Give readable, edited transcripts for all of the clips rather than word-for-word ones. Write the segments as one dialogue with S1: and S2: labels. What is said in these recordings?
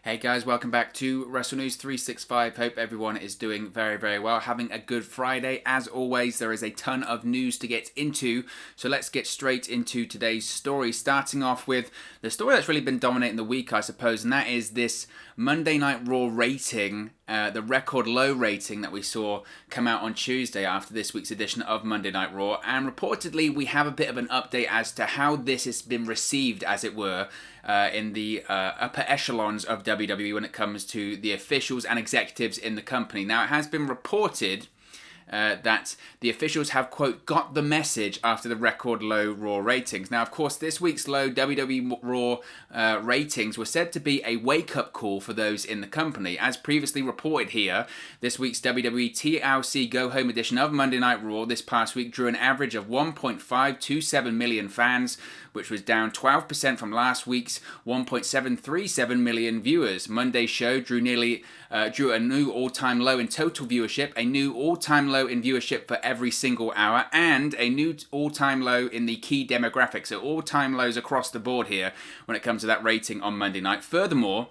S1: Hey guys, welcome back to Wrestle News 365. Hope everyone is doing very, very well. Having a good Friday. As always, there is a ton of news to get into. So let's get straight into today's story. Starting off with the story that's really been dominating the week, I suppose, and that is this Monday Night RAW rating, the record low rating that we saw come out on Tuesday after this week's edition of Monday Night RAW. And reportedly, we have a bit of an update as to how this has been received, as it were, in the upper echelons of WWE when it comes to the officials and executives in the company. Now, it has been reported that the officials have, quote, got the message after the record low Raw ratings. Now, of course, this week's low WWE Raw ratings were said to be a wake-up call for those in the company. As previously reported here, this week's WWE TLC Go Home edition of Monday Night Raw this past week drew an average of 1.527 million fans, which was down 12% from last week's 1.737 million viewers. Monday's show drew a new all-time low in total viewership, a new all-time low in viewership for every single hour, and a new all-time low in the key demographics. So all-time lows across the board here when it comes to that rating on Monday night. Furthermore,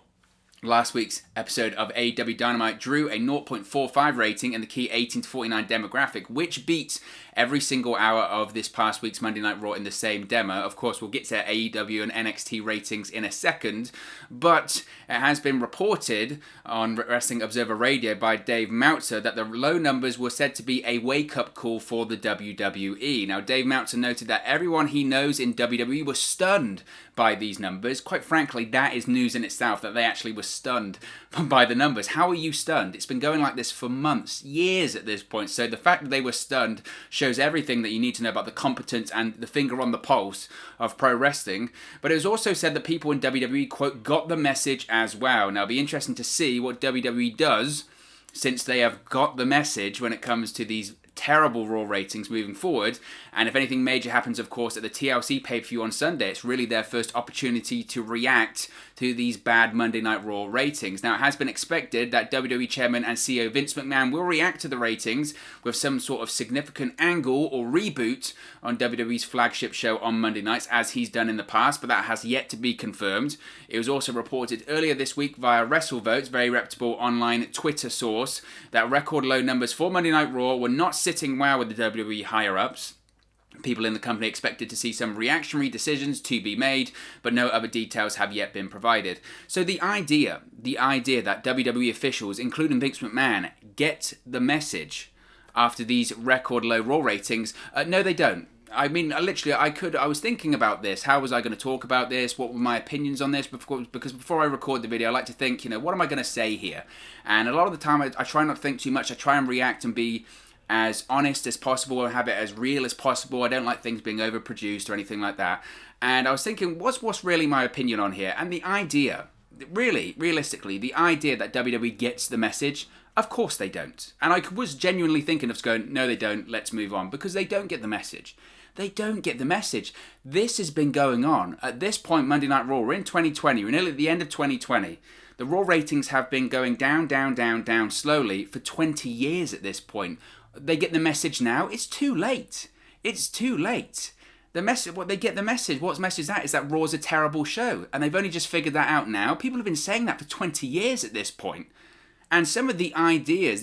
S1: last week's episode of AEW Dynamite drew a 0.45 rating in the key 18 to 49 demographic, which beats every single hour of this past week's Monday Night Raw in the same demo. Of course, we'll get to AEW and NXT ratings in a second, but it has been reported on Wrestling Observer Radio by Dave Meltzer that the low numbers were said to be a wake-up call for the WWE. Now, Dave Meltzer noted that everyone he knows in WWE was stunned by these numbers. Quite frankly, that is news in itself, that they actually were stunned by the numbers. How are you stunned? It's been going like this for months, years at this point. So the fact that they were stunned shows everything that you need to know about the competence and the finger on the pulse of pro wrestling. But it was also said that people in WWE, quote, got the message as well. Now, it'll be interesting to see what WWE does since they have got the message when it comes to these terrible Raw ratings moving forward. And if anything major happens, of course, at the TLC pay-per-view on Sunday, it's really their first opportunity to react to these bad Monday Night Raw ratings. Now, it has been expected that WWE Chairman and CEO Vince McMahon will react to the ratings with some sort of significant angle or reboot on WWE's flagship show on Monday nights, as he's done in the past, but that has yet to be confirmed. It was also reported earlier this week via WrestleVotes, very reputable online Twitter source, that record low numbers for Monday Night Raw were not sitting well with the WWE higher-ups. People in the company expected to see some reactionary decisions to be made, but no other details have yet been provided. So the idea that WWE officials, including Vince McMahon, get the message after these record low Raw ratings, no, they don't. I mean, literally, I was thinking about this. How was I going to talk about this? What were my opinions on this? Because before I record the video, I like to think, what am I going to say here? And a lot of the time, I try not to think too much. I try and react and be as honest as possible and have it as real as possible. I don't like things being overproduced or anything like that. And I was thinking, what's really my opinion on here? And the idea, really, realistically, the idea that WWE gets the message, of course they don't. And I was genuinely thinking of going, no, they don't, let's move on. Because they don't get the message. They don't get the message. This has been going on. At this point, Monday Night Raw, we're in 2020. We're nearly at the end of 2020. The Raw ratings have been going down, down, down, down slowly for 20 years at this point. They get the message now. It's too late. It's too late. The message, they get the message. What's message that is that Raw's a terrible show, and they've only just figured that out now. People have been saying that for 20 years at this point. And some of the idea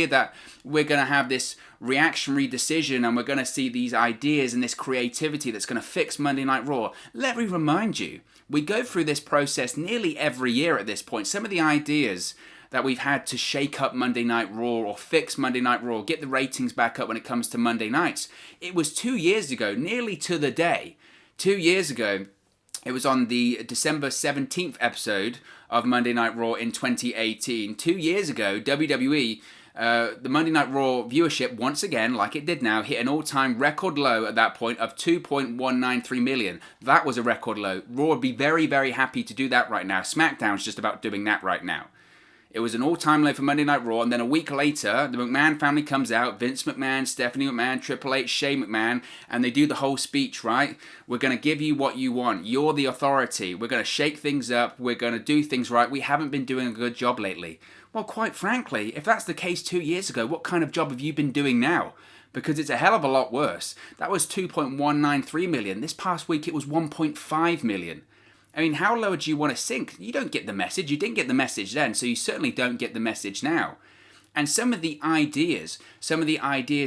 S1: that we're going to have this reactionary decision and we're going to see these ideas and this creativity that's going to fix Monday Night Raw. Let me remind you, we go through this process nearly every year at this point. Some of the ideas that we've had to shake up Monday Night Raw or fix Monday Night Raw, get the ratings back up when it comes to Monday nights. It was 2 years ago, nearly to the day. 2 years ago, it was on the December 17th episode of Monday Night Raw in 2018. 2 years ago, WWE, the Monday Night Raw viewership, once again, like it did now, hit an all-time record low at that point of 2.193 million. That was a record low. Raw would be very, very happy to do that right now. SmackDown's just about doing that right now. It was an all-time low for Monday Night Raw, and then a week later, the McMahon family comes out, Vince McMahon, Stephanie McMahon, Triple H, Shane McMahon, and they do the whole speech, right? We're going to give you what you want. You're the authority. We're going to shake things up. We're going to do things right. We haven't been doing a good job lately. Well, quite frankly, if that's the case 2 years ago, what kind of job have you been doing now? Because it's a hell of a lot worse. That was 2.193 million. This past week, it was 1.5 million. I mean, how low do you want to sink? You don't get the message. You didn't get the message then, so you certainly don't get the message now. And some of the ideas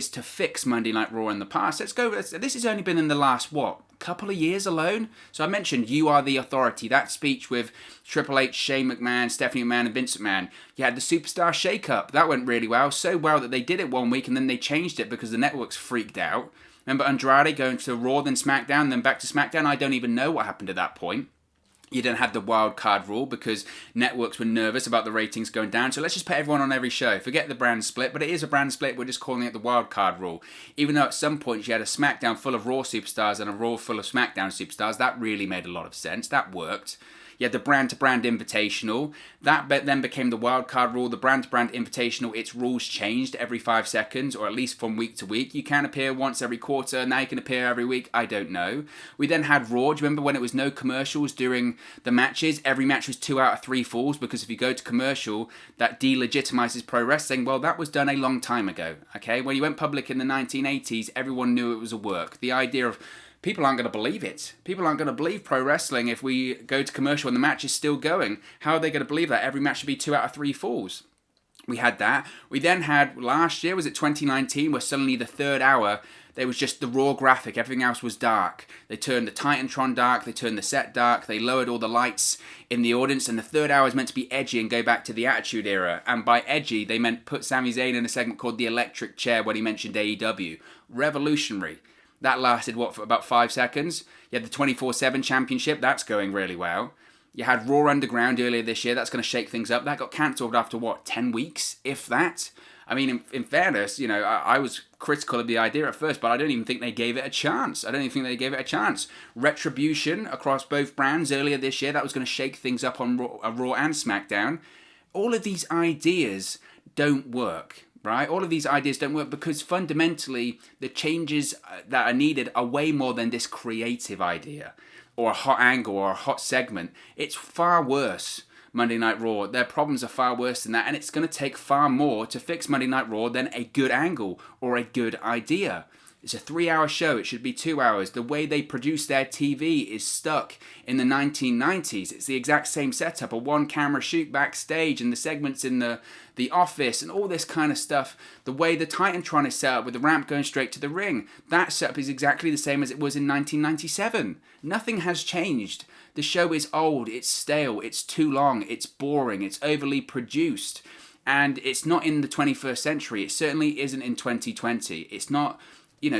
S1: to fix Monday Night Raw in the past, this has only been in the last, couple of years alone? So I mentioned You Are the Authority, that speech with Triple H, Shane McMahon, Stephanie McMahon, and Vince McMahon. You had the Superstar Shake-Up. That went really well, so well that they did it one week and then they changed it because the networks freaked out. Remember Andrade going to Raw, then SmackDown, then back to SmackDown? I don't even know what happened at that point. You didn't have the wild card rule because networks were nervous about the ratings going down. So let's just put everyone on every show. Forget the brand split, but it is a brand split. We're just calling it the wild card rule. Even though at some point you had a SmackDown full of Raw superstars and a Raw full of SmackDown superstars, that really made a lot of sense. That worked. You had the brand-to-brand invitational. That then became the wildcard rule. The brand-to-brand invitational, its rules changed every 5 seconds, or at least from week to week. You can appear once every quarter. Now you can appear every week. I don't know. We then had Raw. Do you remember when it was no commercials during the matches? Every match was 2 out of 3 falls, because if you go to commercial, that delegitimizes pro wrestling. Well, that was done a long time ago, okay? When you went public in the 1980s, everyone knew it was a work. The idea of people aren't going to believe it. People aren't going to believe pro wrestling if we go to commercial and the match is still going. How are they going to believe that? Every match should be 2 out of 3 falls. We had that. We then had, last year, was it 2019, where suddenly the third hour, there was just the Raw graphic. Everything else was dark. They turned the Titantron dark. They turned the set dark. They lowered all the lights in the audience. And the third hour is meant to be edgy and go back to the Attitude Era. And by edgy, they meant put Sami Zayn in a segment called The Electric Chair when he mentioned AEW. Revolutionary. That lasted, for about 5 seconds? You had the 24/7 championship. That's going really well. You had Raw Underground earlier this year. That's going to shake things up. That got cancelled after, 10 weeks, if that? I mean, in fairness, I was critical of the idea at first, but I don't even think they gave it a chance. Retribution across both brands earlier this year. That was going to shake things up on Raw and SmackDown. All of these ideas don't work. Right? All of these ideas don't work because fundamentally the changes that are needed are way more than this creative idea or a hot angle or a hot segment. It's far worse, Monday Night Raw. Their problems are far worse than that, and it's going to take far more to fix Monday Night Raw than a good angle or a good idea. It's a 3-hour show. It should be 2 hours. The way they produce their TV is stuck in the 1990s. It's the exact same setup, a one-camera shoot backstage and the segments in the office and all this kind of stuff. The way the Titantron is set up with the ramp going straight to the ring, that setup is exactly the same as it was in 1997. Nothing has changed. The show is old, it's stale, it's too long, it's boring, it's overly produced. And it's not in the 21st century. It certainly isn't in 2020. It's not...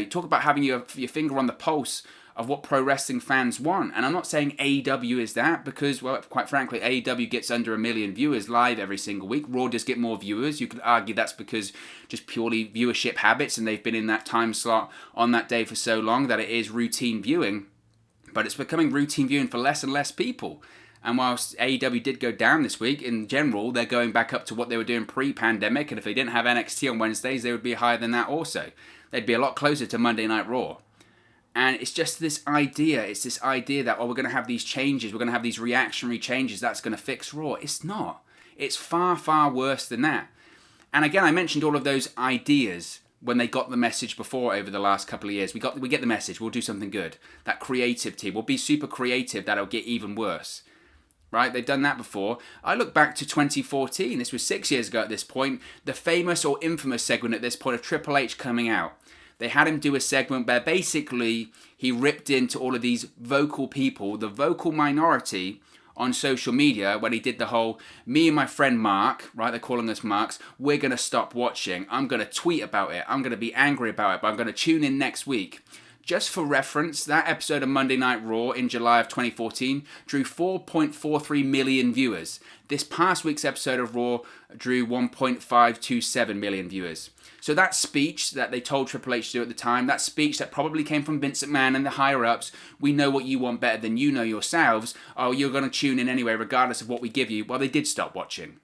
S1: talk about having your finger on the pulse of what pro wrestling fans want. And I'm not saying AEW is that because, quite frankly, AEW gets under 1 million viewers live every single week. Raw does get more viewers. You could argue that's because just purely viewership habits and they've been in that time slot on that day for so long that it is routine viewing. But it's becoming routine viewing for less and less people. And whilst AEW did go down this week, in general, they're going back up to what they were doing pre-pandemic. And if they didn't have NXT on Wednesdays, they would be higher than that also. They'd be a lot closer to Monday Night Raw. And it's just this idea. It's this idea that, we're going to have these changes. We're going to have these reactionary changes. That's going to fix Raw. It's not. It's far, far worse than that. And again, I mentioned all of those ideas when they got the message before over the last couple of years. We get the message. We'll do something good. That creative team. We'll be super creative. That'll get even worse. Right? They've done that before. I look back to 2014. This was 6 years ago at this point. The famous or infamous segment at this point of Triple H coming out. They had him do a segment where basically he ripped into all of these vocal people, the vocal minority on social media when he did the whole, me and my friend Mark, right, they're calling us Marks, we're going to stop watching. I'm going to tweet about it. I'm going to be angry about it, but I'm going to tune in next week. Just for reference, that episode of Monday Night Raw in July of 2014 drew 4.43 million viewers. This past week's episode of Raw drew 1.527 million viewers. So that speech that they told Triple H to do at the time, that speech that probably came from Vince McMahon and the higher-ups, we know what you want better than you know yourselves, you're going to tune in anyway regardless of what we give you. Well, they did stop watching.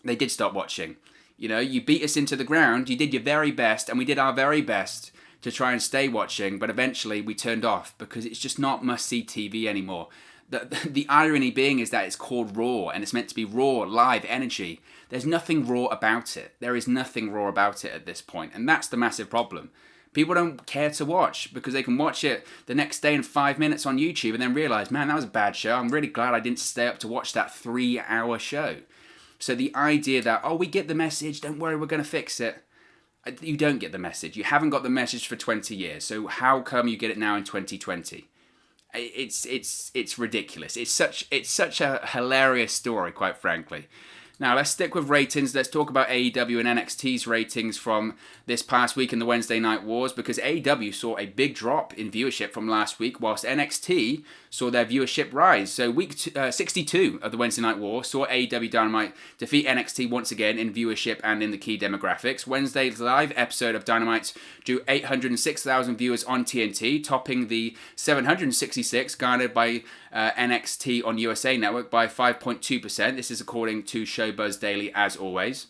S1: They did stop watching. You beat us into the ground, you did your very best, and we did our very best to try and stay watching, but eventually we turned off because it's just not must-see TV anymore. The irony being is that it's called Raw, and it's meant to be raw, live energy. There's nothing raw about it. There is nothing raw about it at this point, and that's the massive problem. People don't care to watch because they can watch it the next day in 5 minutes on YouTube and then realize, man, that was a bad show. I'm really glad I didn't stay up to watch that 3-hour show. So the idea that, oh, we get the message, don't worry, we're going to fix it. You don't get the message. You haven't got the message for 20 years. So how come you get it now in 2020? It's ridiculous. It's such a hilarious story, quite frankly. Now, let's stick with ratings. Let's talk about AEW and NXT's ratings from this past week in the Wednesday Night Wars, because AEW saw a big drop in viewership from last week, whilst NXT saw their viewership rise. So week 62 of the Wednesday Night War saw AEW Dynamite defeat NXT once again in viewership and in the key demographics. Wednesday's live episode of Dynamite drew 806,000 viewers on TNT, topping the 766 garnered by NXT on USA Network by 5.2%. This is according to Showbuzz Daily, as always.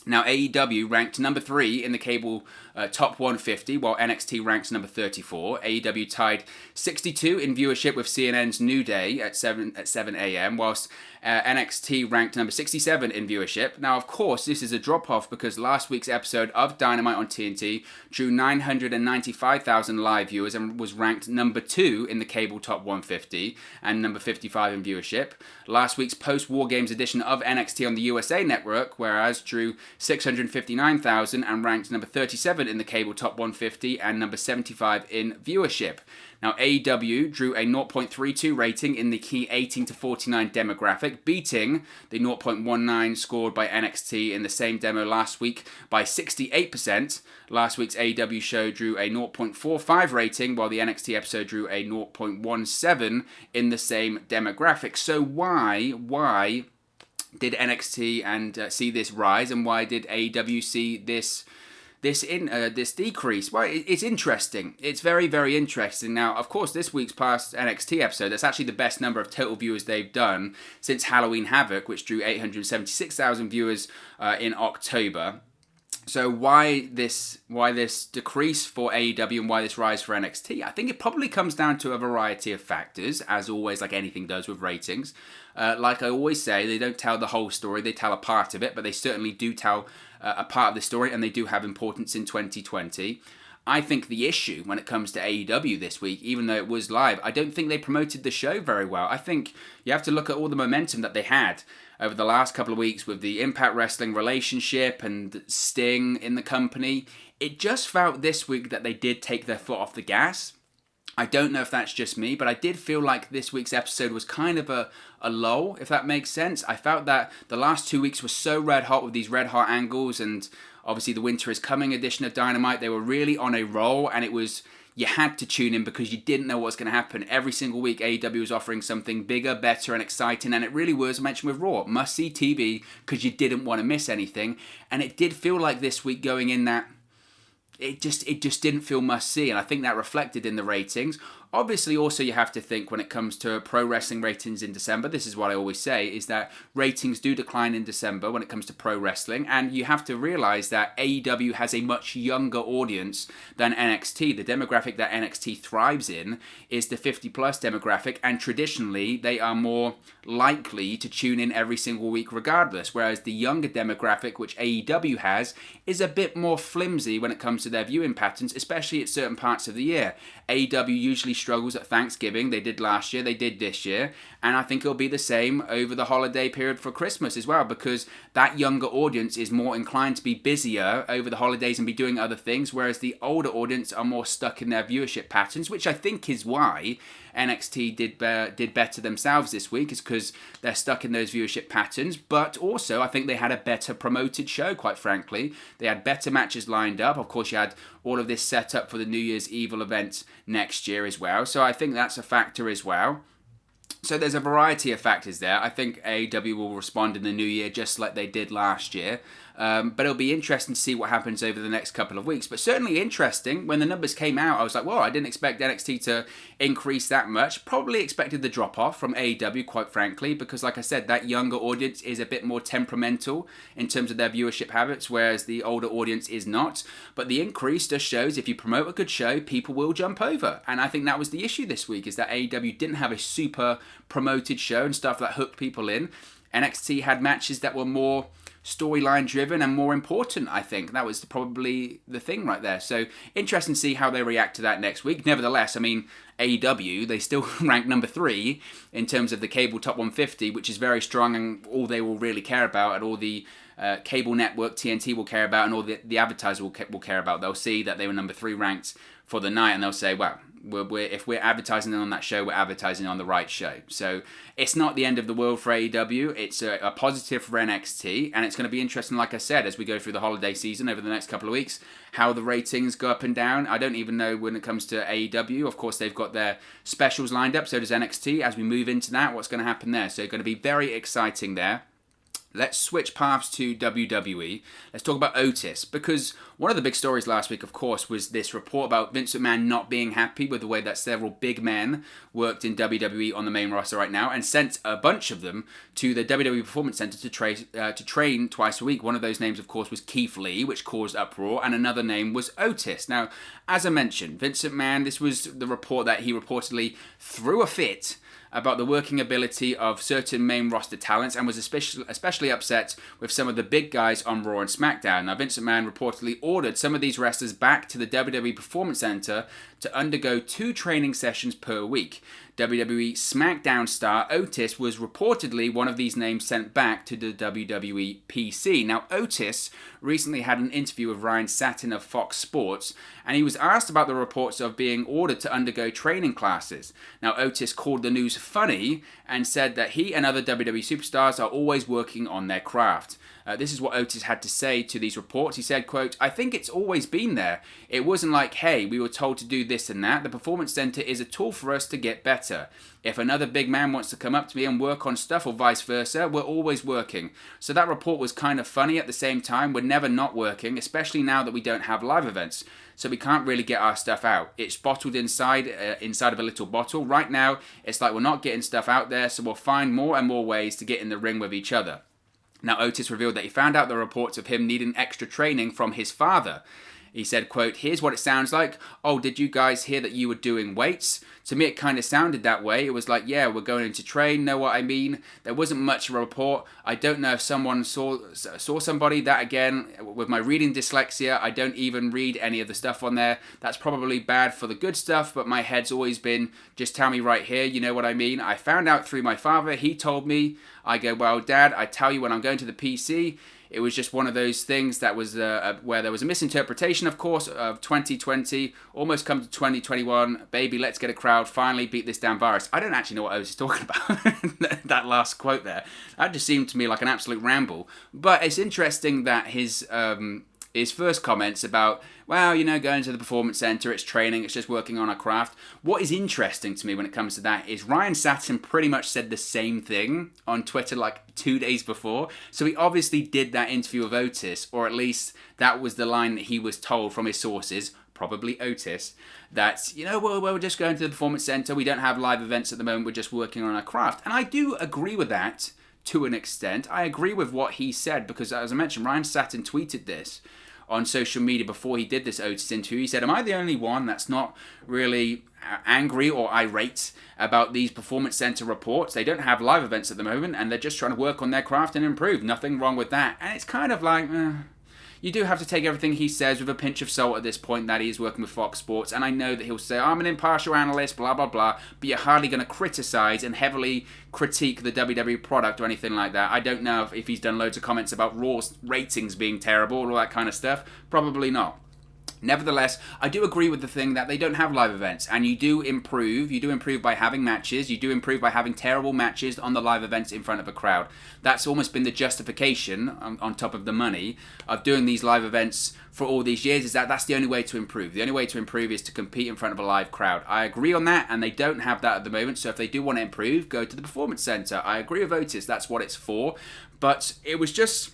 S1: Now, AEW ranked number 3 in the cable top 150, while NXT ranks number 34. AEW tied 62 in viewership with CNN's New Day at 7 a.m., whilst NXT ranked number 67 in viewership. Now, of course, this is a drop-off because last week's episode of Dynamite on TNT drew 995,000 live viewers and was ranked number 2 in the cable top 150 and number 55 in viewership. Last week's post-War Games edition of NXT on the USA Network, whereas drew 659,000 and ranked number 37 in the cable top 150 and number 75 in viewership. Now, AEW drew a 0.32 rating in the key 18 to 49 demographic, beating the 0.19 scored by NXT in the same demo last week by 68%. Last week's AEW show drew a 0.45 rating, while the NXT episode drew a 0.17 in the same demographic. So why did NXT and see this rise, and why did AEW see this decrease? Well, it's interesting. It's very, very interesting. Now, of course, this week's past NXT episode, that's actually the best number of total viewers they've done since Halloween Havoc, which drew 876,000 viewers in October. So why this decrease for AEW and why this rise for NXT? I think it probably comes down to a variety of factors, as always, like anything does with ratings. Like I always say, they don't tell the whole story, they tell a part of it, but they certainly do tell a part of the story, and they do have importance in 2020. I think the issue when it comes to AEW this week, even though it was live, I don't think they promoted the show very well. I think you have to look at all the momentum that they had over the last couple of weeks with the Impact Wrestling relationship and Sting in the company. It just felt this week that they did take their foot off the gas. I don't know if that's just me, but I did feel like this week's episode was kind of a lull, if that makes sense. I felt that the last 2 weeks were so red hot with these red hot angles, and obviously the Winter is Coming edition of Dynamite. They were really on a roll, and it was, you had to tune in because you didn't know what was going to happen. Every single week, AEW was offering something bigger, better, and exciting, and it really was, I mentioned with Raw, must-see TV because you didn't want to miss anything. And it did feel like this week going in that it just didn't feel must-see, and I think that reflected in the ratings. Obviously, also you have to think when it comes to pro wrestling ratings in December, this is what I always say, is that ratings do decline in December when it comes to pro wrestling, and you have to realize that AEW has a much younger audience than NXT. The demographic that NXT thrives in is the 50-plus demographic, and traditionally they are more likely to tune in every single week regardless, whereas the younger demographic, which AEW has, is a bit more flimsy when it comes to their viewing patterns, especially at certain parts of the year. AEW usually struggles at Thanksgiving. They did last year, they did this year, and I think it'll be the same over the holiday period for Christmas as well, because that younger audience is more inclined to be busier over the holidays and be doing other things, whereas the older audience are more stuck in their viewership patterns, which I think is why NXT did better themselves this week, is because they're stuck in those viewership patterns. But also, I think they had a better promoted show, quite frankly. They had better matches lined up. Of course, you had all of this set up for the New Year's Evil event next year as well. So I think that's a factor as well. So there's a variety of factors there. I think AEW will respond in the new year just like they did last year. But it'll be interesting to see what happens over the next couple of weeks. But certainly interesting. When the numbers came out, I was like, whoa, I didn't expect NXT to increase that much. Probably expected the drop-off from AEW, quite frankly, because like I said, that younger audience is a bit more temperamental in terms of their viewership habits, whereas the older audience is not. But the increase just shows if you promote a good show, people will jump over. And I think that was the issue this week, is that AEW didn't have a super promoted show and stuff that hooked people in. NXT had matches that were more storyline driven and more important, I think. That was probably the thing right there. So interesting to see how they react to that next week. Nevertheless, I mean, AEW, they still rank number 3 in terms of the cable top 150, which is very strong, and all they will really care about, and all the cable network TNT will care about, and all the advertisers will care about. They'll see that they were number 3 ranked for the night, and they'll say, well, if we're advertising on that show, we're advertising on the right show. So it's not the end of the world for AEW. It's a positive for NXT, and it's going to be interesting, like I said, as we go through the holiday season over the next couple of weeks, how the ratings go up and down. I don't even know when it comes to AEW. Of course, they've got their specials lined up, so does NXT. As we move into that, what's going to happen there? So it's going to be very exciting there. Let's switch paths to WWE. Let's talk about Otis, because one of the big stories last week, of course, was this report about Vince McMahon not being happy with the way that several big men worked in WWE on the main roster right now, and sent a bunch of them to the WWE Performance Center to train twice a week. One of those names, of course, was Keith Lee, which caused uproar, and another name was Otis. Now, as I mentioned, Vince McMahon, this was the report that he reportedly threw a fit about the working ability of certain main roster talents, and was especially upset with some of the big guys on Raw and SmackDown. Now, Vince McMahon reportedly ordered some of these wrestlers back to the WWE Performance Center to undergo 2 training sessions per week. WWE SmackDown star Otis was reportedly one of these names sent back to the WWE PC. Now, Otis recently had an interview with Ryan Satin of Fox Sports, and he was asked about the reports of being ordered to undergo training classes. Now, Otis called the news funny and said that he and other WWE superstars are always working on their craft. This is what Otis had to say to these reports. He said, quote, "I think it's always been there. It wasn't like, hey, we were told to do this and that. The Performance Center is a tool for us to get better. If another big man wants to come up to me and work on stuff or vice versa, we're always working." So that report was kind of funny. At the same time, we're never not working, especially now that we don't have live events. So we can't really get our stuff out. It's bottled inside of a little bottle. Right now, it's like we're not getting stuff out there, so we'll find more and more ways to get in the ring with each other. Now, Otis revealed that he found out the reports of him needing extra training from his father. He said, quote, "Here's what it sounds like. Oh, did you guys hear that you were doing weights? To me, it kind of sounded that way. It was like, yeah, we're going in to train. Know what I mean? There wasn't much of a report. I don't know if someone saw somebody. That, again, with my reading dyslexia, I don't even read any of the stuff on there. That's probably bad for the good stuff, but my head's always been, just tell me right here, you know what I mean? I found out through my father. He told me." I go, "Well, Dad, I tell you when I'm going to the PC, it was just one of those things that was where there was a misinterpretation, of course, of 2020, almost come to 2021. Baby, let's get a crowd, finally beat this damn virus." I don't actually know what I was talking about, that last quote there. That just seemed to me like an absolute ramble. But it's interesting that his first comments about, well, you know, going to the Performance Center, it's training, it's just working on our craft. What is interesting to me when it comes to that is Ryan Satin pretty much said the same thing on Twitter like 2 days before. So he obviously did that interview of Otis, or at least that was the line that he was told from his sources, probably Otis, that, you know, we're just going to the Performance Center, we don't have live events at the moment, we're just working on our craft. And I do agree with that to an extent. I agree with what he said, because as I mentioned, Ryan Satin tweeted this on social media before he did this Otis interview. He said, "Am I the only one that's not really angry or irate about these Performance Center reports? They don't have live events at the moment, and they're just trying to work on their craft and improve. Nothing wrong with that." And it's kind of like, you do have to take everything he says with a pinch of salt at this point, that he is working with Fox Sports. And I know that he'll say, "I'm an impartial analyst, blah, blah, blah," but you're hardly going to criticize and heavily critique the WWE product or anything like that. I don't know if he's done loads of comments about Raw's ratings being terrible or all that kind of stuff. Probably not. Nevertheless, I do agree with the thing that they don't have live events, and you do improve by having matches, you do improve by having terrible matches on the live events in front of a crowd. That's almost been the justification, on top of the money, of doing these live events for all these years, is that that's the only way to improve. The only way to improve is to compete in front of a live crowd. I agree on that, and they don't have that at the moment, so if they do want to improve, go to the Performance Center. I agree with Otis, that's what it's for, but it was just,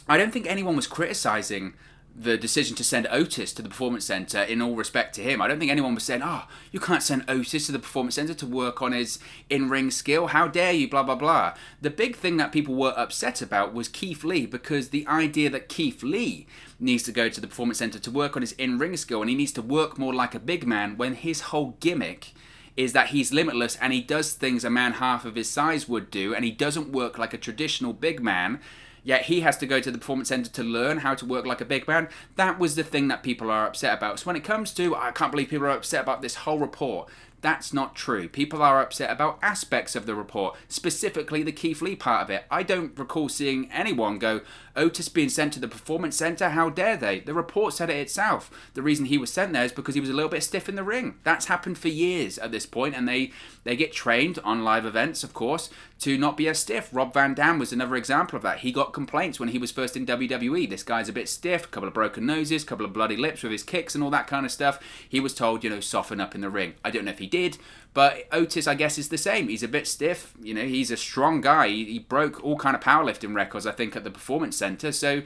S1: I don't think anyone was criticizing the decision to send Otis to the Performance Center in all respect to him. I don't think anyone was saying, "Oh, you can't send Otis to the Performance Center to work on his in-ring skill. How dare you, blah, blah, blah." The big thing that people were upset about was Keith Lee, because the idea that Keith Lee needs to go to the Performance Center to work on his in-ring skill, and he needs to work more like a big man, when his whole gimmick is that he's limitless and he does things a man half of his size would do, and he doesn't work like a traditional big man. yet he has to go to the Performance Center to learn how to work like a big man. That was the thing that people are upset about. So when it comes to, I can't believe people are upset about this whole report, that's not true. People are upset about aspects of the report, specifically the Keith Lee part of it. I don't recall seeing anyone go, Otis being sent to the Performance Center, how dare they? The report said it itself. The reason he was sent there is because he was a little bit stiff in the ring. That's happened for years at this point, and they get trained on live events, of course, to not be as stiff. Rob Van Dam was another example of that. He got complaints when he was first in WWE. This guy's a bit stiff, a couple of broken noses, a couple of bloody lips with his kicks and all that kind of stuff. He was told, soften up in the ring. I don't know if he did, but Otis, I guess, is the same. He's a bit stiff. He's a strong guy. He broke all kind of powerlifting records, I think, at the Performance Center. So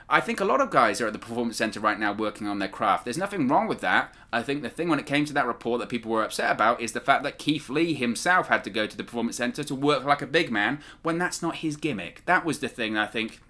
S1: I think a lot of guys are at the Performance Center right now working on their craft. There's nothing wrong with that. I think the thing when it came to that report that people were upset about is the fact that Keith Lee himself had to go to the Performance Center to work like a big man when that's not his gimmick. That was the thing I think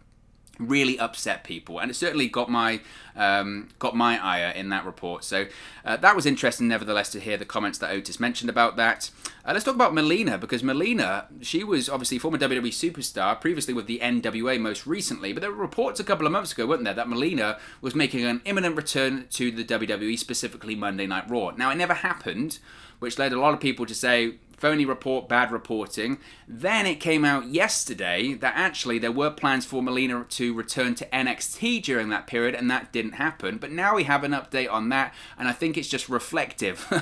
S1: really upset people, and it certainly got my ire in that report. So that was interesting nevertheless to hear the comments that Otis mentioned about that. Let's talk about Melina, because Melina, she was obviously former WWE superstar, previously with the NWA most recently, but there were reports a couple of months ago, weren't there, that Melina was making an imminent return to the WWE, specifically Monday Night Raw. Now, it never happened, which led a lot of people to say, phony report, bad reporting. Then it came out yesterday that actually there were plans for Melina to return to NXT during that period, and that didn't happen. But now we have an update on that, and I think it's just reflective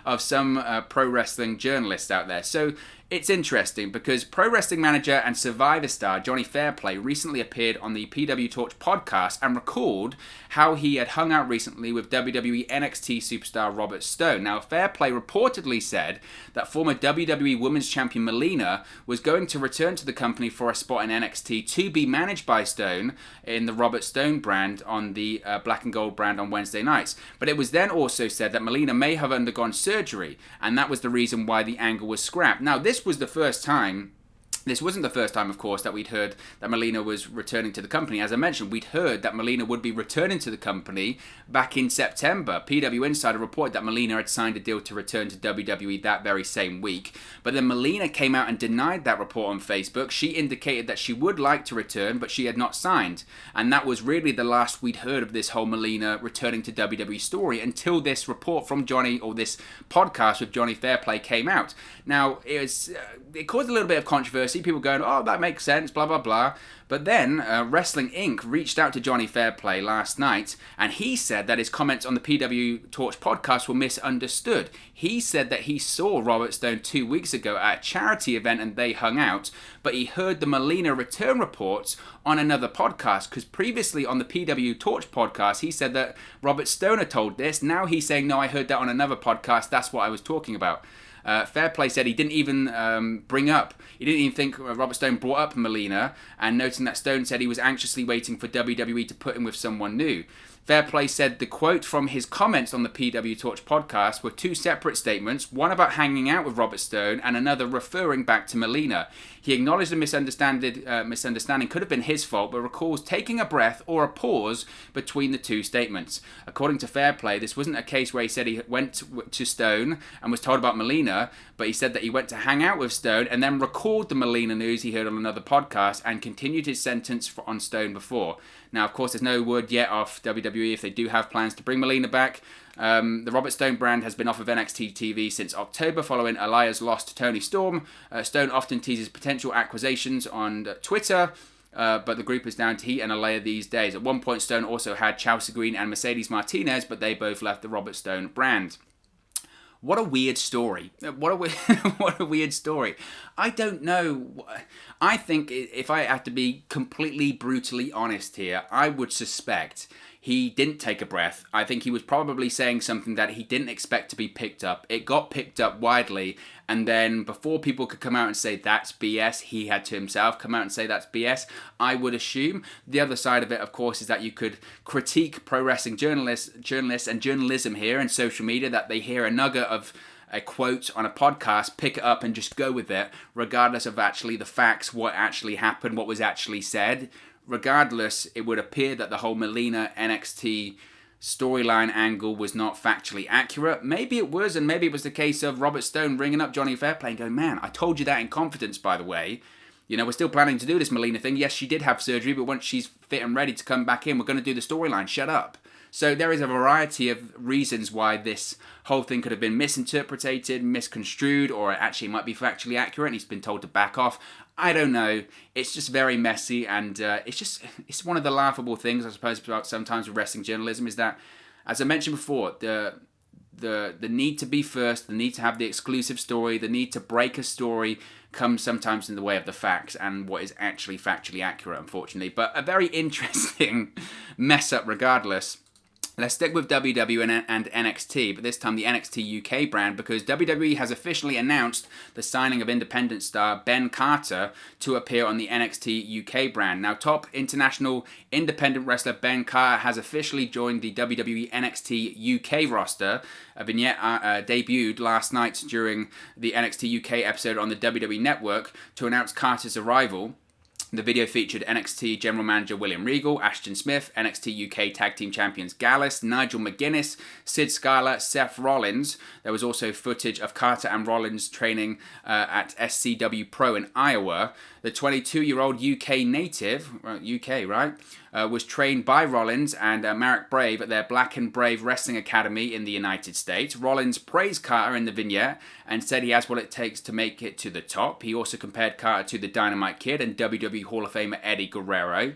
S1: of some pro wrestling journalists out there. So it's interesting because Pro Wrestling Manager and Survivor star Johnny Fairplay recently appeared on the PW Torch podcast and recalled how he had hung out recently with WWE NXT superstar Robert Stone. Now, Fairplay reportedly said that former WWE Women's Champion Melina was going to return to the company for a spot in NXT to be managed by Stone in the Robert Stone brand on the Black and Gold brand on Wednesday nights. But it was then also said that Melina may have undergone surgery, and that was the reason why the angle was scrapped. Now, this wasn't the first time, of course, that we'd heard that Melina was returning to the company. As I mentioned, we'd heard that Melina would be returning to the company back in September. PW Insider reported that Melina had signed a deal to return to WWE that very same week. But then Melina came out and denied that report on Facebook. She indicated that she would like to return, but she had not signed. And that was really the last we'd heard of this whole Melina returning to WWE story until this report from Johnny, or this podcast with Johnny Fairplay, came out. Now, it caused a little bit of controversy. People going, oh, that makes sense, blah, blah, blah. But then Wrestling Inc. reached out to Johnny Fairplay last night, and he said that his comments on the PW Torch podcast were misunderstood. He said that he saw Robert Stone 2 weeks ago at a charity event and they hung out, but he heard the Melina return reports on another podcast, because previously on the PW Torch podcast, he said that Robert Stone had told this. Now he's saying, no, I heard that on another podcast. That's what I was talking about. Fairplay said he didn't even he didn't even think Robert Stone brought up Melina, and noting that Stone said he was anxiously waiting for WWE to put him with someone new. Fairplay said the quote from his comments on the PW Torch podcast were two separate statements, one about hanging out with Robert Stone and another referring back to Melina. He acknowledged the misunderstanding could have been his fault, but recalls taking a breath or a pause between the two statements. According to Fairplay, this wasn't a case where he said he went to Stone and was told about Melina, but he said that he went to hang out with Stone and then recalled the Melina news he heard on another podcast and continued his sentence on Stone before. Now, of course, there's no word yet off WWE if they do have plans to bring Melina back. The Robert Stone brand has been off of NXT TV since October following Elia's loss to Tony Storm. Stone often teases potential acquisitions on Twitter, but the group is down to he and Elia these days. At one point, Stone also had Chelsea Green and Mercedes Martinez, but they both left the Robert Stone brand. What a weird story. What a weird story. I don't know. I think if I have to be completely brutally honest here, I would suspect he didn't take a breath. I think he was probably saying something that he didn't expect to be picked up. It got picked up widely, and then before people could come out and say that's BS, he had to himself come out and say that's BS, I would assume. The other side of it, of course, is that you could critique pro wrestling journalists and journalism here and social media, that they hear a nugget of a quote on a podcast, pick it up and just go with it, regardless of actually the facts, what actually happened, what was actually said. Regardless, it would appear that the whole Melina NXT storyline angle was not factually accurate. Maybe it was, and maybe it was the case of Robert Stone ringing up Johnny Fairplay and going, man, I told you that in confidence, by the way. You know, we're still planning to do this Melina thing. Yes, she did have surgery, but once she's fit and ready to come back in, we're going to do the storyline. Shut up. So there is a variety of reasons why this whole thing could have been misinterpreted, misconstrued, or it actually might be factually accurate and he's been told to back off. I don't know. It's just very messy, and it's one of the laughable things, I suppose, about sometimes with wrestling journalism is that, as I mentioned before, the need to be first, the need to have the exclusive story, the need to break a story comes sometimes in the way of the facts and what is actually factually accurate, unfortunately. But a very interesting mess up regardless. Let's stick with WWE and NXT, but this time the NXT UK brand, because WWE has officially announced the signing of independent star Ben Carter to appear on the NXT UK brand. Now, top international independent wrestler Ben Carter has officially joined the WWE NXT UK roster. A vignette debuted last night during the NXT UK episode on the WWE Network to announce Carter's arrival. The video featured NXT General Manager William Regal, Ashton Smith, NXT UK Tag Team Champions Gallus, Nigel McGuinness, Sid Scala, Seth Rollins. There was also footage of Carter and Rollins training at SCW Pro in Iowa. The 22-year-old UK native, UK, right, was trained by Rollins and Marek Brave at their Black and Brave Wrestling Academy in the United States. Rollins praised Carter in the vignette and said he has what it takes to make it to the top. He also compared Carter to the Dynamite Kid and WWE Hall of Famer Eddie Guerrero.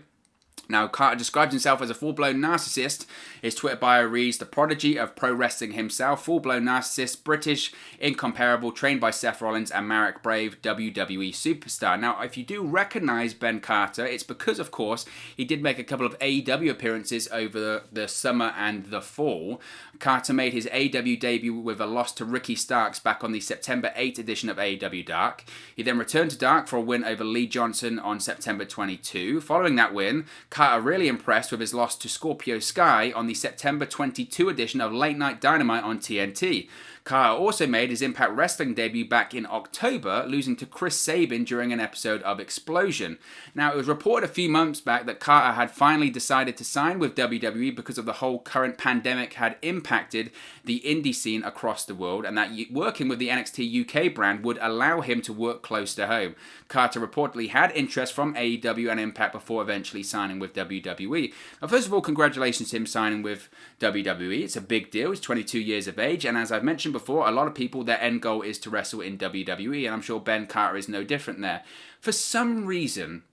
S1: Now, Carter describes himself as a full-blown narcissist. His Twitter bio reads, "The prodigy of pro wrestling himself, full-blown narcissist, British, incomparable, trained by Seth Rollins and Marek Brave, WWE Superstar." Now, if you do recognize Ben Carter, it's because, of course, he did make a couple of AEW appearances over the summer and the fall. Carter made his AEW debut with a loss to Ricky Starks back on the September 8th edition of AEW Dark. He then returned to Dark for a win over Lee Johnson on September 22. Following that win, Carter really impressed with his loss to Scorpio Sky on the September 22 edition of Late Night Dynamite on TNT. Carter also made his Impact Wrestling debut back in October, losing to Chris Sabin during an episode of Explosion. Now, it was reported a few months back that Carter had finally decided to sign with WWE because of the whole current pandemic had impacted the indie scene across the world, and that working with the NXT UK brand would allow him to work close to home. Carter reportedly had interest from AEW and Impact before eventually signing with WWE. Now, first of all, congratulations to him signing with WWE. It's a big deal. He's 22 years of age, and as I've mentioned before, a lot of people, their end goal is to wrestle in WWE, and I'm sure Ben Carter is no different there. For some reason,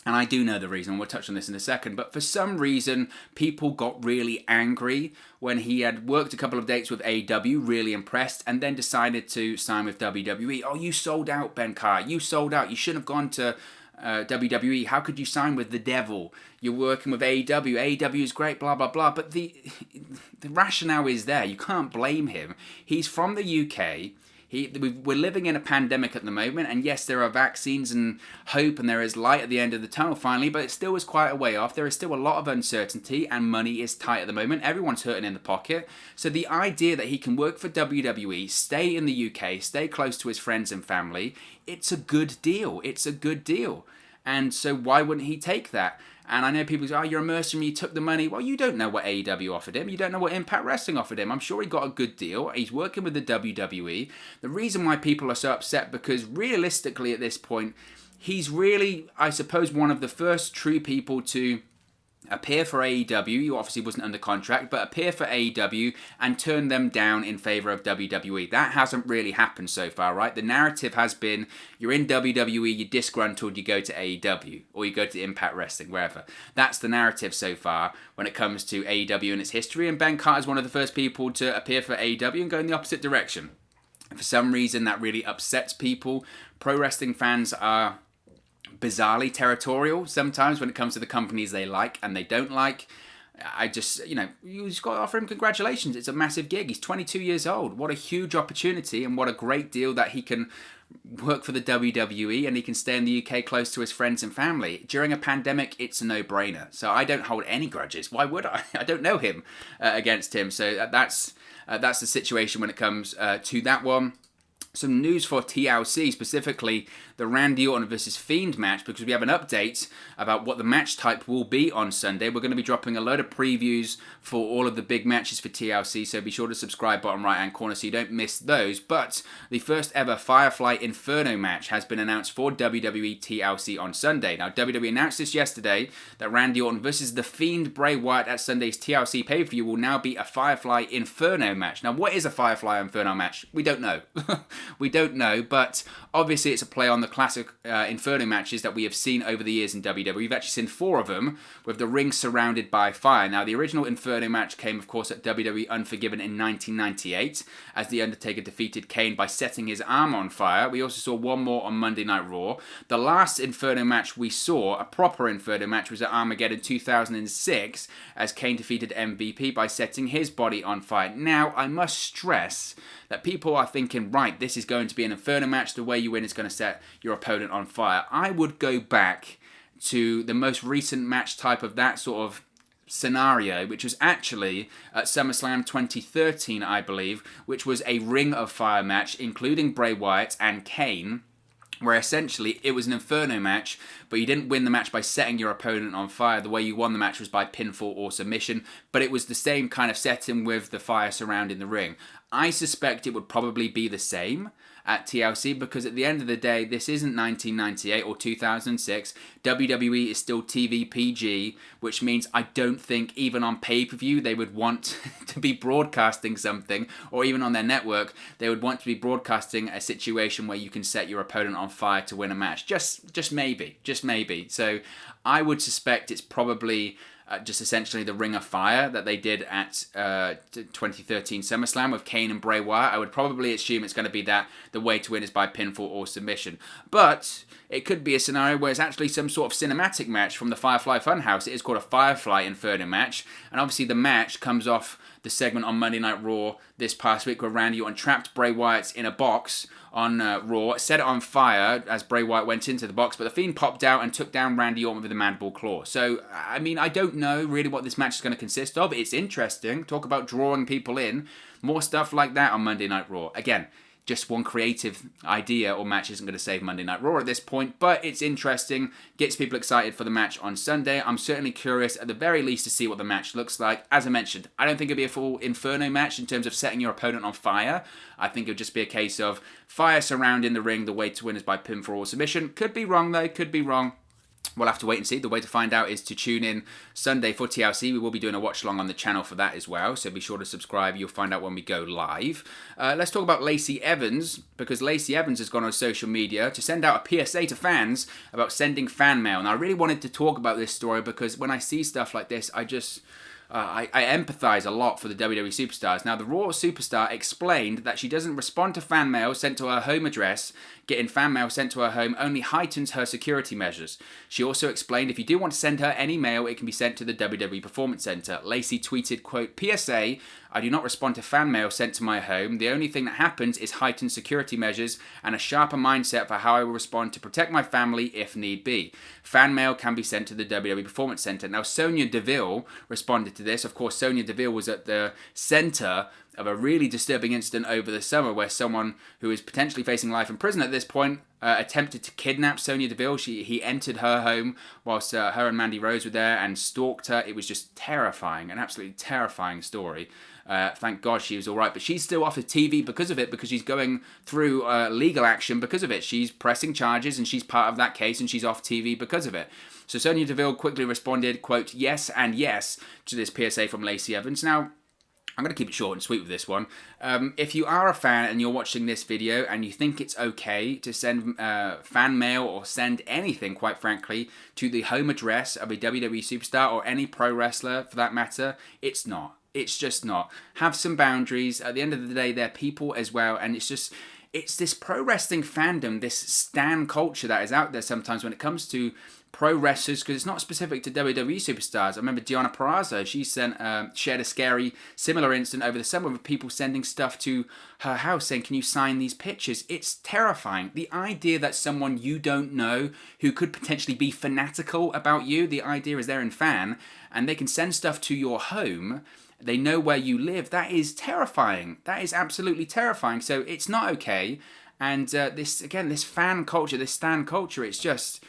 S1: and I do know the reason, we'll touch on this in a second, but for some reason, people got really angry when he had worked a couple of dates with AEW, really impressed, and then decided to sign with WWE. Oh, you sold out, Ben Carter. You sold out. You shouldn't have gone to WWE. How could you sign with the devil? You're working with AEW. AEW is great, blah, blah, blah. But the rationale is there. You can't blame him. He's from the UK. We're living in a pandemic at the moment, and yes, there are vaccines and hope, and there is light at the end of the tunnel finally, but it still is quite a way off. There is still a lot of uncertainty, and money is tight at the moment. Everyone's hurting in the pocket. So the idea that he can work for WWE, stay in the UK, stay close to his friends and family, it's a good deal. It's a good deal. And so why wouldn't he take that? And I know people say, oh, you're a mercenary, you took the money. Well, you don't know what AEW offered him. You don't know what Impact Wrestling offered him. I'm sure he got a good deal. He's working with the WWE. The reason why people are so upset, because realistically at this point, he's really, I suppose, one of the first true people to appear for AEW. He obviously wasn't under contract, but appear for AEW and turn them down in favour of WWE. That hasn't really happened so far, right? The narrative has been, you're in WWE, you're disgruntled, you go to AEW, or you go to Impact Wrestling, wherever. That's the narrative so far when it comes to AEW and its history, and Ben Carter is one of the first people to appear for AEW and go in the opposite direction. For some reason, that really upsets people. Pro wrestling fans are bizarrely territorial sometimes when it comes to the companies they like and they don't like. I just, you just got to offer him congratulations. It's a massive gig. He's 22 years old. What a huge opportunity, and what a great deal that he can work for the WWE and he can stay in the UK close to his friends and family. During a pandemic, it's a no-brainer. So I don't hold any grudges. Why would I? I don't know him against him. So that's the situation when it comes to that one. some news for TLC, specifically the Randy Orton versus Fiend match, because we have an update about what the match type will be on Sunday. We're going to be dropping a load of previews for all of the big matches for TLC, so be sure to subscribe bottom right hand corner so you don't miss those. But the first ever Firefly Inferno match has been announced for WWE TLC on Sunday. Now, WWE announced this yesterday that Randy Orton versus the Fiend Bray Wyatt at Sunday's TLC pay-per-view will now be a Firefly Inferno match. Now, what is a Firefly Inferno match? We don't know. We don't know, but obviously it's a play on the classic Inferno matches that we have seen over the years in WWE. We've actually seen 4 of them, with the ring surrounded by fire. Now, the original Inferno match came, of course, at WWE Unforgiven in 1998, as The Undertaker defeated Kane by setting his arm on fire. We also saw one more on Monday Night Raw. The last Inferno match we saw, a proper Inferno match, was at Armageddon 2006, as Kane defeated MVP by setting his body on fire. Now, I must stress that people are thinking, right, this is going to be an Inferno match, the way you win is going to set your opponent on fire. I would go back to the most recent match type of that sort of scenario, which was actually at SummerSlam 2013, I believe, which was a Ring of Fire match, including Bray Wyatt and Kane, where essentially it was an Inferno match, but you didn't win the match by setting your opponent on fire. The way you won the match was by pinfall or submission, but it was the same kind of setting with the fire surrounding the ring. I suspect it would probably be the same at TLC, because at the end of the day, this isn't 1998 or 2006. WWE is still TV PG, which means I don't think even on pay-per-view they would want to be broadcasting something, or even on their network, they would want to be broadcasting a situation where you can set your opponent on fire to win a match. Just maybe. So I would suspect it's probably just essentially the Ring of Fire that they did at 2013 SummerSlam with Kane and Bray Wyatt. I would probably assume it's going to be that the way to win is by pinfall or submission. But it could be a scenario where it's actually some sort of cinematic match from the Firefly Funhouse. It is called a Firefly Inferno match. And obviously the match comes off the segment on Monday Night Raw this past week where Randy Orton trapped Bray Wyatt in a box on Raw, set it on fire as Bray Wyatt went into the box, but the Fiend popped out and took down Randy Orton with a mandible claw. So, I mean, I don't know really what this match is going to consist of. It's interesting. Talk about drawing people in. More stuff like that on Monday Night Raw. Again, just one creative idea or match isn't going to save Monday Night Raw at this point, but it's interesting, gets people excited for the match on Sunday. I'm certainly curious, at the very least, to see what the match looks like. As I mentioned, I don't think it'll be a full Inferno match in terms of setting your opponent on fire. I think it'll just be a case of fire surrounding the ring, the way to win is by pinfall or submission. Could be wrong, though, could be wrong. We'll have to wait and see. The way to find out is to tune in Sunday for TLC. We will be doing a watch-along on the channel for that as well, so be sure to subscribe. You'll find out when we go live. Let's talk about Lacey Evans, because Lacey Evans has gone on social media to send out a PSA to fans about sending fan mail. And I really wanted to talk about this story because when I see stuff like this, I just... I empathise a lot for the WWE Superstars. Now, the Raw Superstar explained that she doesn't respond to fan mail sent to her home address. Getting fan mail sent to her home only heightens her security measures. She also explained if you do want to send her any mail, it can be sent to the WWE Performance Center. Lacey tweeted, quote, "PSA, I do not respond to fan mail sent to my home. The only thing that happens is heightened security measures and a sharper mindset for how I will respond to protect my family if need be. Fan mail can be sent to the WWE Performance Center." Now, Sonya Deville responded to this. Of course, Sonya Deville was at the center of a really disturbing incident over the summer where someone who is potentially facing life in prison at this point attempted to kidnap Sonya Deville. He entered her home whilst her and Mandy Rose were there and stalked her. It was just terrifying, an absolutely terrifying story. Thank God she was all right, but she's still off of TV because of it, because she's going through legal action because of it. She's pressing charges and she's part of that case and she's off TV because of it. So Sonya Deville quickly responded, quote, "Yes and yes," to this PSA from Lacey Evans. Now, I'm going to keep it short and sweet with this one. If you are a fan and you're watching this video and you think it's okay to send fan mail or send anything, quite frankly, to the home address of a WWE superstar or any pro wrestler for that matter, it's not. It's just not. Have some boundaries. At the end of the day, they're people as well, and it's this pro wrestling fandom, this stan culture that is out there sometimes when it comes to pro wrestlers, because it's not specific to WWE superstars. I remember Deonna Purrazzo, she shared a scary similar incident over the summer with people sending stuff to her house saying, can you sign these pictures? It's terrifying. The idea that someone you don't know who could potentially be fanatical about you, the idea is they're in fan and they can send stuff to your home, they know where you live, that is terrifying. That is absolutely terrifying. So it's not okay. And this fan culture, this stan culture, it's just,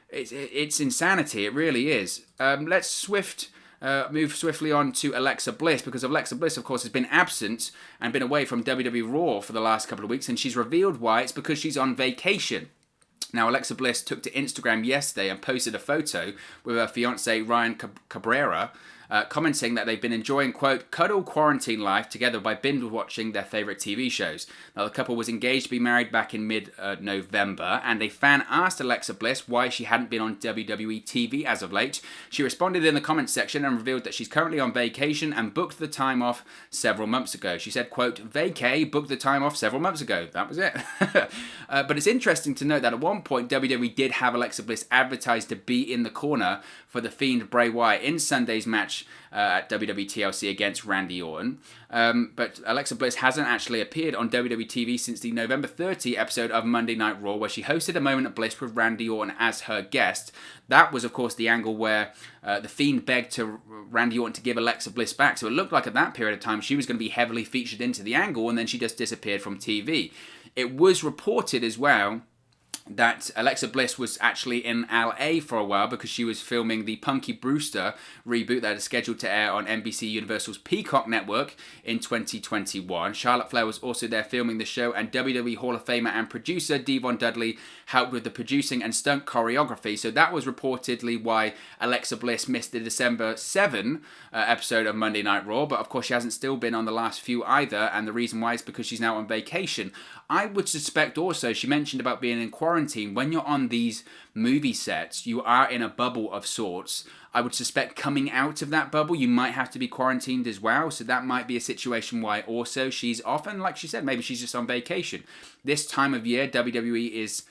S1: it's insanity. It really is. Let's move swiftly on to Alexa Bliss, because Alexa Bliss, of course, has been absent and been away from WWE Raw for the last couple of weeks, and she's revealed why. It's because she's on vacation. Now, Alexa Bliss took to Instagram yesterday and posted a photo with her fiancé, Ryan Cabrera, commenting that they've been enjoying, quote, cuddle quarantine life together by binge watching their favourite TV shows. Now, the couple was engaged to be married back in mid-November, and a fan asked Alexa Bliss why she hadn't been on WWE TV as of late. She responded in the comments section and revealed that she's currently on vacation and booked the time off several months ago. She said, quote, vacay, booked the time off several months ago. That was it. But it's interesting to note that at one point, WWE did have Alexa Bliss advertised to be in the corner for the Fiend Bray Wyatt in Sunday's match at WWE TLC against Randy Orton. But Alexa Bliss hasn't actually appeared on WWE TV since the November 30 episode of Monday Night Raw, where she hosted a moment of bliss with Randy Orton as her guest. That was, of course, the angle where the Fiend begged to Randy Orton to give Alexa Bliss back. So it looked like at that period of time she was going to be heavily featured into the angle, and then she just disappeared from TV. It was reported as well that Alexa Bliss was actually in LA for a while because she was filming the Punky Brewster reboot that is scheduled to air on NBC Universal's Peacock network in 2021. Charlotte Flair was also there filming the show, and WWE Hall of Famer and producer Devon Dudley helped with the producing and stunt choreography. So that was reportedly why Alexa Bliss missed the December 7 episode of Monday Night Raw, but of course she hasn't still been on the last few either, and the reason why is because she's now on vacation. I would suspect also, she mentioned about being in quarantine. When you're on these movie sets, you are in a bubble of sorts. I would suspect coming out of that bubble, you might have to be quarantined as well. So that might be a situation why also she's off. And like she said, maybe she's just on vacation. This time of year, WWE is,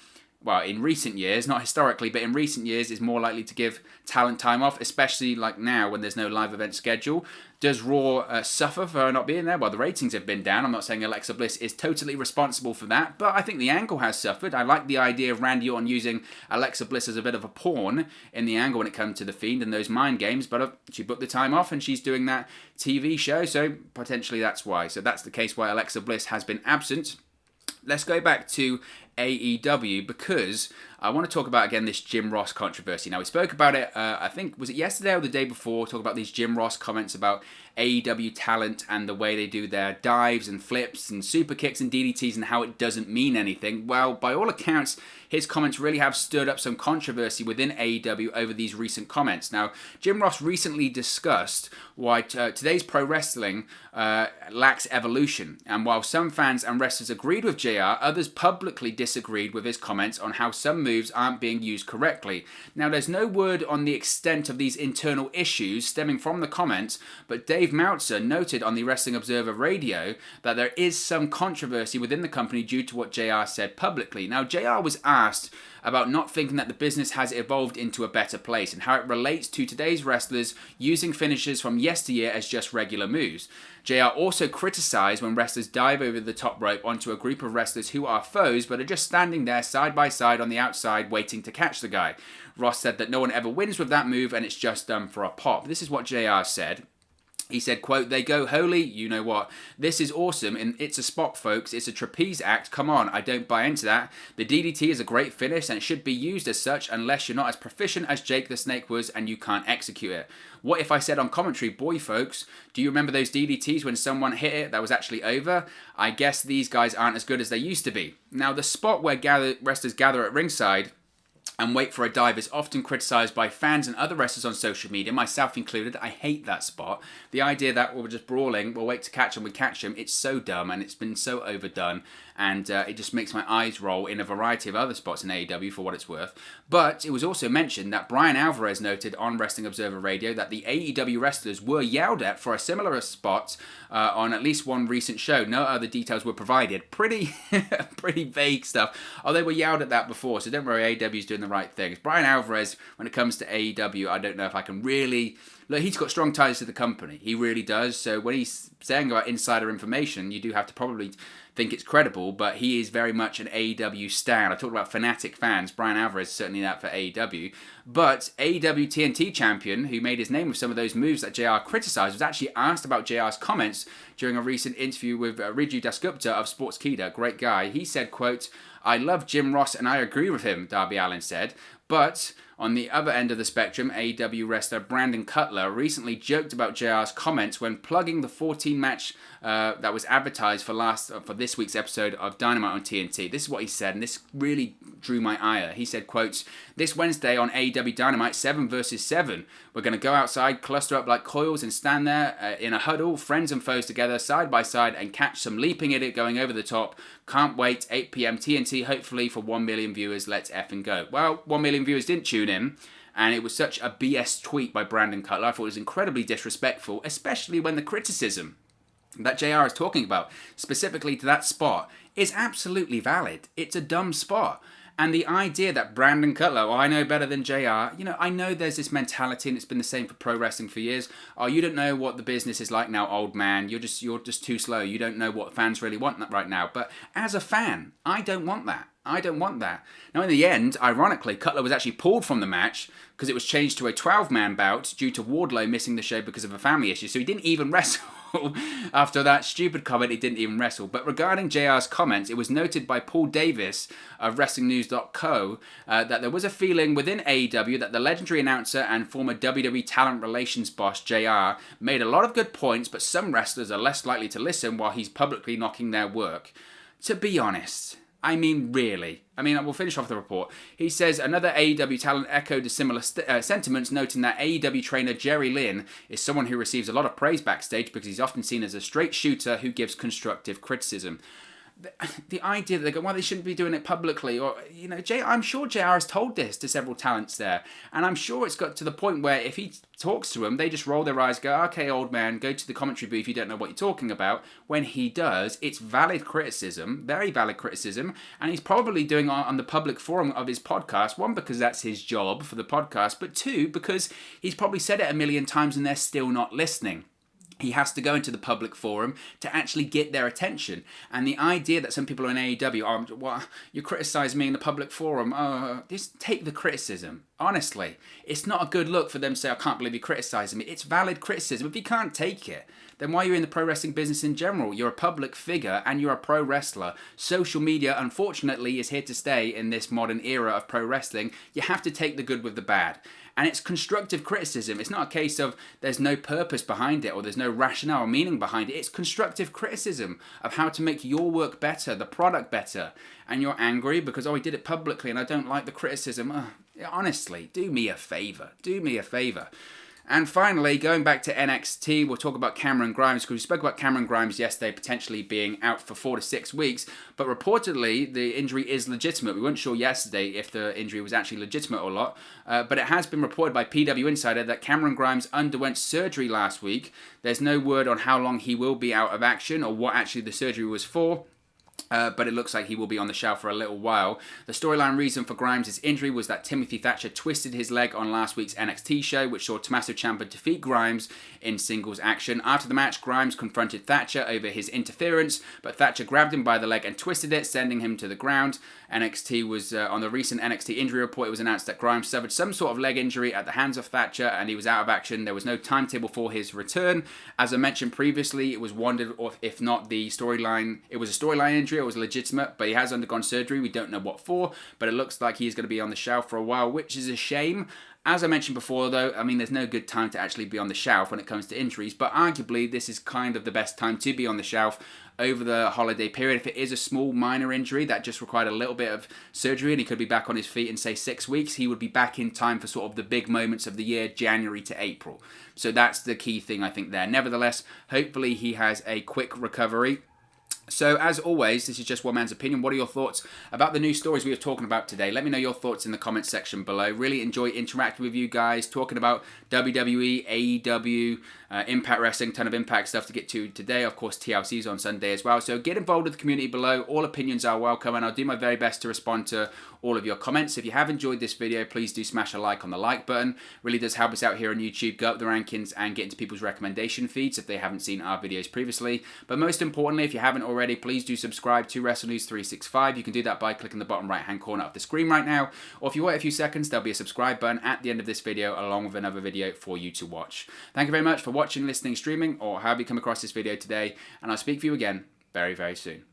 S1: well, in recent years, not historically, but in recent years, is more likely to give talent time off, especially like now when there's no live event schedule. Does Raw suffer for her not being there? Well, the ratings have been down. I'm not saying Alexa Bliss is totally responsible for that, but I think the angle has suffered. I like the idea of Randy Orton using Alexa Bliss as a bit of a pawn in the angle when it comes to the Fiend and those mind games, but she booked the time off and she's doing that TV show, so potentially that's why. So that's the case why Alexa Bliss has been absent. Let's go back to AEW, because I want to talk about, again, this Jim Ross controversy. Now, we spoke about it, I think, was it yesterday or the day before, talk about these Jim Ross comments about AEW talent and the way they do their dives and flips and super kicks and DDTs and how it doesn't mean anything. Well, by all accounts, his comments really have stirred up some controversy within AEW over these recent comments. Now, Jim Ross recently discussed why today's pro wrestling lacks evolution. And while some fans and wrestlers agreed with JR, others publicly disagreed with his comments on how some moves aren't being used correctly. Now, there's no word on the extent of these internal issues stemming from the comments, but Dave Meltzer noted on the Wrestling Observer Radio that there is some controversy within the company due to what JR said publicly. Now, JR was asked about not thinking that the business has evolved into a better place and how it relates to today's wrestlers using finishes from yesteryear as just regular moves. JR also criticised when wrestlers dive over the top rope onto a group of wrestlers who are foes but are just standing there side by side on the outside waiting to catch the guy. Ross said that no one ever wins with that move and it's just done for a pop. This is what JR said. He said, quote, they go, holy, you know what, this is awesome, and it's a spot, folks, it's a trapeze act, come on, I don't buy into that. The DDT is a great finish, and it should be used as such, unless you're not as proficient as Jake the Snake was, and you can't execute it. What if I said on commentary, boy, folks, do you remember those DDTs when someone hit it that was actually over? I guess these guys aren't as good as they used to be. Now, the spot where wrestlers gather at ringside and wait for a dive is often criticised by fans and other wrestlers on social media, myself included. I hate that spot. The idea that we're just brawling, we'll wait to catch them, we catch them, it's so dumb and it's been so overdone, and it just makes my eyes roll in a variety of other spots in AEW for what it's worth. But it was also mentioned that Brian Alvarez noted on Wrestling Observer Radio that the AEW wrestlers were yelled at for a similar spot on at least one recent show. No other details were provided. Pretty vague stuff. Oh, they were yelled at that before, so don't worry, AEW is doing the right things. Brian Alvarez, when it comes to AEW, I don't know if I can really... Look, he's got strong ties to the company. He really does. So when he's saying about insider information, you do have to probably think it's credible, but he is very much an AEW stan. I talked about fanatic fans. Brian Alvarez is certainly that for AEW. But AEW TNT champion, who made his name with some of those moves that JR criticised, was actually asked about JR's comments during a recent interview with Riju Dasgupta of Sportskeeda. Great guy. He said, quote, "I love Jim Ross and I agree with him," Darby Allin said. But on the other end of the spectrum, AEW wrestler Brandon Cutler recently joked about JR's comments when plugging the 14-match that was advertised for this week's episode of Dynamite on TNT. This is what he said, and this really drew my ire. He said, quote, "This Wednesday on AEW Dynamite, 7 versus 7. We're going to go outside, cluster up like coils, and stand there in a huddle, friends and foes together, side by side, and catch some leaping idiot going over the top. Can't wait, 8 p.m. TNT, hopefully for 1 million viewers. Let's effing go." Well, 1 million viewers didn't tune in, and it was such a BS tweet by Brandon Cutler. I thought it was incredibly disrespectful, especially when the criticism that JR is talking about, specifically to that spot, is absolutely valid. It's a dumb spot. And the idea that Brandon Cutler, I know better than JR, I know there's this mentality, and it's been the same for pro wrestling for years. Oh, you don't know what the business is like now, old man. You're just too slow. You don't know what fans really want right now. But as a fan, I don't want that. I don't want that. Now, in the end, ironically, Cutler was actually pulled from the match because it was changed to a 12-man bout due to Wardlow missing the show because of a family issue. So he didn't even wrestle. After that stupid comment, he didn't even wrestle. But regarding JR's comments, it was noted by Paul Davis of WrestlingNews.co that there was a feeling within AEW that the legendary announcer and former WWE talent relations boss JR made a lot of good points, but some wrestlers are less likely to listen while he's publicly knocking their work. To be honest, I mean, really. We'll finish off the report. He says another AEW talent echoed the similar sentiments, noting that AEW trainer Jerry Lynn is someone who receives a lot of praise backstage because he's often seen as a straight shooter who gives constructive criticism. The idea that they go, well, they shouldn't be doing it publicly, or, I'm sure JR has told this to several talents there, and I'm sure it's got to the point where if he talks to them, they just roll their eyes, go, okay, old man, go to the commentary booth, you don't know what you're talking about. When he does, it's valid criticism, very valid criticism, and he's probably doing it on the public forum of his podcast, one, because that's his job for the podcast, but two, because he's probably said it a million times and they're still not listening. He has to go into the public forum to actually get their attention. And the idea that some people in AEW, well, you criticise me in the public forum, just take the criticism. Honestly, it's not a good look for them to say, I can't believe you're criticising me. It's valid criticism. If you can't take it, then why are you in the pro wrestling business in general? You're a public figure and you're a pro wrestler. Social media, unfortunately, is here to stay in this modern era of pro wrestling. You have to take the good with the bad. And it's constructive criticism. It's not a case of there's no purpose behind it or there's no rationale or meaning behind it. It's constructive criticism of how to make your work better, the product better. And you're angry because, he did it publicly and I don't like the criticism. Honestly, do me a favour. Do me a favour. And finally, going back to NXT, we'll talk about Cameron Grimes, because we spoke about Cameron Grimes yesterday potentially being out for 4 to 6 weeks, but reportedly the injury is legitimate. We weren't sure yesterday if the injury was actually legitimate or not, but it has been reported by PW Insider that Cameron Grimes underwent surgery last week. There's no word on how long he will be out of action or what actually the surgery was for. But it looks like he will be on the shelf for a little while. The storyline reason for Grimes' injury was that Timothy Thatcher twisted his leg on last week's NXT show, which saw Tommaso Ciampa defeat Grimes in singles action. After the match, Grimes confronted Thatcher over his interference, but Thatcher grabbed him by the leg and twisted it, sending him to the ground. NXT was on the recent NXT injury report, it was announced that Grimes suffered some sort of leg injury at the hands of Thatcher and he was out of action. There was no timetable for his return. As I mentioned previously, it was wondered if not the storyline, it was a storyline injury, it was legitimate, but he has undergone surgery. We don't know what for, but it looks like he is going to be on the shelf for a while, which is a shame. As I mentioned before, though, there's no good time to actually be on the shelf when it comes to injuries, but arguably this is kind of the best time to be on the shelf over the holiday period. If it is a small minor injury that just required a little bit of surgery and he could be back on his feet in, say, 6 weeks, he would be back in time for sort of the big moments of the year, January to April. So that's the key thing, I think, there. Nevertheless, hopefully he has a quick recovery. So as always, this is just one man's opinion. What are your thoughts about the news stories we were talking about today? Let me know your thoughts in the comments section below. Really enjoy interacting with you guys, talking about WWE, AEW, Impact Wrestling, ton of Impact stuff to get to today. Of course, TLC's on Sunday as well. So get involved with the community below. All opinions are welcome, and I'll do my very best to respond to all of your comments. If you have enjoyed this video, please do smash a like on the like button. Really does help us out here on YouTube, go up the rankings and get into people's recommendation feeds if they haven't seen our videos previously. But most importantly, if you haven't already, please do subscribe to WrestleNews 365. You can do that by clicking the bottom right hand corner of the screen right now, or if you wait a few seconds, there'll be a subscribe button at the end of this video along with another video for you to watch. Thank you very much for watching, listening, streaming, or however you come across this video today, and I'll speak to you again very, very soon.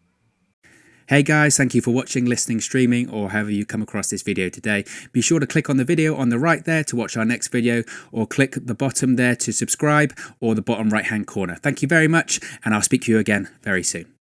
S2: Hey guys, thank you for watching, listening, streaming, or however you come across this video today. Be sure to click on the video on the right there to watch our next video, or click the bottom there to subscribe, or the bottom right hand corner. Thank you very much, and I'll speak to you again very soon.